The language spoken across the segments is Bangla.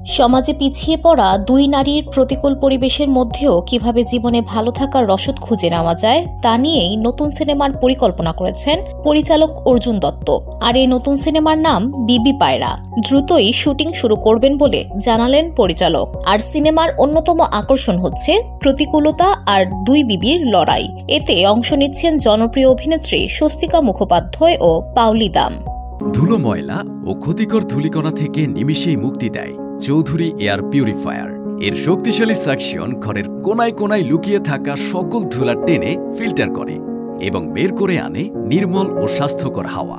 সমাজে পিছিয়ে পড়া দুই নারীর প্রতিকূল পরিবেশের মধ্যেও কিভাবে জীবনে ভালো থাকার রসদ খুঁজে নেওয়া যায় তা নিয়েই নতুন সিনেমার পরিকল্পনা করেছেন পরিচালক অর্জুন দত্ত। আর এই নতুন সিনেমার নাম বিবি পায়রা। দ্রুতই শুটিং শুরু করবেন বলে জানালেন পরিচালক। আর সিনেমার অন্যতম আকর্ষণ হচ্ছে প্রতিকূলতা আর দুই বিবির লড়াই। এতে অংশ নিচ্ছেন জনপ্রিয় অভিনেত্রী স্বস্তিকা মুখোপাধ্যায় ও পাওলি দাম। ধুলো, ময়লা ও ক্ষতিকর ধূলিকণা থেকে নিমিষেই মুক্তি দেয় চৌধুরী এয়ার পিউরিফায়ার। এর শক্তিশালী সাকশন ঘরের কোনায় কোনায় লুকিয়ে থাকা সকল ধুলা টেনে ফিল্টার করে এবং বের করে আনে নির্মল ও স্বাস্থ্যকর হাওয়া।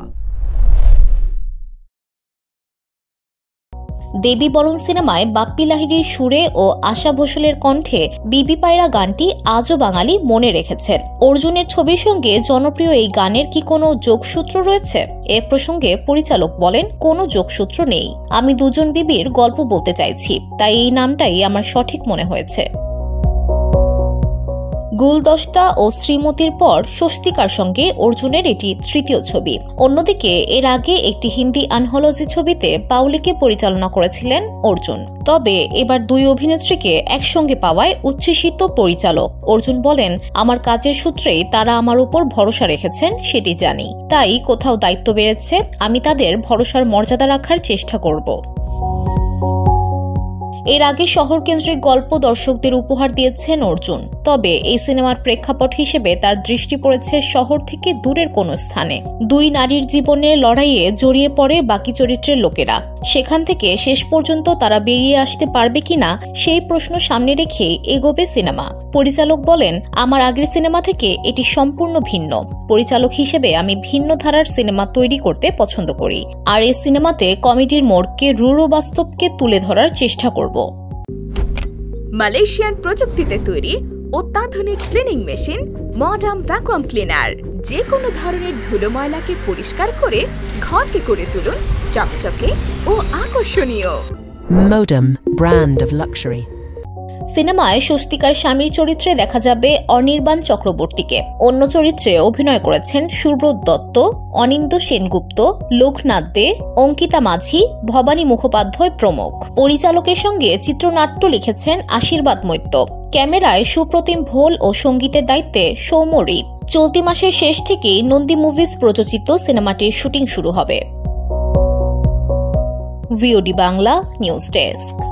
দেবী বরণ সিনেমায় বাপ্পি লাহিড়ীর সুরে ও আশা ভোসলের কণ্ঠে বিবি পায়রা গানটি আজও বাঙালি মনে রেখেছেন। অর্জুনের ছবির সঙ্গে জনপ্রিয় এই গানের কি কোনো যোগসূত্র রয়েছে? এ প্রসঙ্গে পরিচালক বলেন, কোনো যোগসূত্র নেই। আমি দুজন বিবির গল্প বলতে চাইছি, তাই এই নামটাই আমার সঠিক মনে হয়েছে। গুলদস্তা ও শ্রীমতীর পর স্বস্তিকার সঙ্গে অর্জুনের এটি তৃতীয় ছবি। অন্যদিকে এর আগে একটি হিন্দি আনহোলজি ছবিতে পাওলিকে পরিচালনা করেছিলেন অর্জুন। তবে এবার দুই অভিনেত্রীকে একসঙ্গে পাওয়ায় উচ্ছ্বসিত পরিচালক। অর্জুন বলেন, আমার কাজের সূত্রেই তারা আমার উপর ভরসা রেখেছেন সেটি জানি, তাই কোথাও দায়িত্ব বেড়েছে, আমি তাদের ভরসার মর্যাদা রাখার চেষ্টা করব। এর আগে শহর কেন্দ্রিক গল্প দর্শকদের উপহার দিয়েছেন অর্জুন। তবে এই সিনেমার প্রেক্ষাপট হিসেবে তার দৃষ্টি পড়েছে শহর থেকে দূরের কোনো স্থানে। দুই নারীর জীবনের লড়াইয়ে জড়িয়ে পড়ে বাকি চরিত্রের লোকেরা। সেখান থেকে শেষ পর্যন্ত তারা বেরিয়ে আসতে পারবে কিনা সেই প্রশ্ন সামনে রেখে এগোবে সিনেমা। পরিচালক বলেন, আমার আগের সিনেমা থেকে এটি সম্পূর্ণ ভিন্ন। পরিচালক হিসেবে আমি ভিন্ন ধারার সিনেমা তৈরি করতে পছন্দ করি। আর এই সিনেমাতে কমেডির মোড়কে রূঢ় বাস্তবকে তুলে ধরার চেষ্টা করব। মালয়েশিয়ান প্রযুক্তিতে তৈরি অত্যাধুনিক cleaning machine modern vacuum cleaner যে কোনো ধরনের ধুলো ময়লাকে পরিষ্কার করে ঘরকে করে তুলুন চকচকে ও আকর্ষণীয়। Modem, brand of luxury. সিনেমায় স্বস্তিকার স্বামীর চরিত্রে দেখা যাবে অনির্বাণ চক্রবর্তীকে। অন্য চরিত্রে অভিনয় করেছেন সুব্রত দত্ত, অনিন্দ্য সেনগুপ্ত, লোকনাথ দে, অঙ্কিতা মাঝি, ভবানী মুখোপাধ্যায় প্রমুখ। পরিচালকের সঙ্গে চিত্রনাট্য লিখেছেন আশীর্বাদ মৈত্য। ক্যামেরায় সুপ্রতিম ভোল ও সঙ্গীতের দায়িত্বে সৌম্য রিত। চলতি মাসের শেষ থেকেই নন্দী মুভিজ প্রযোজিত সিনেমাটির শুটিং শুরু হবে। VOD Bangla news desk.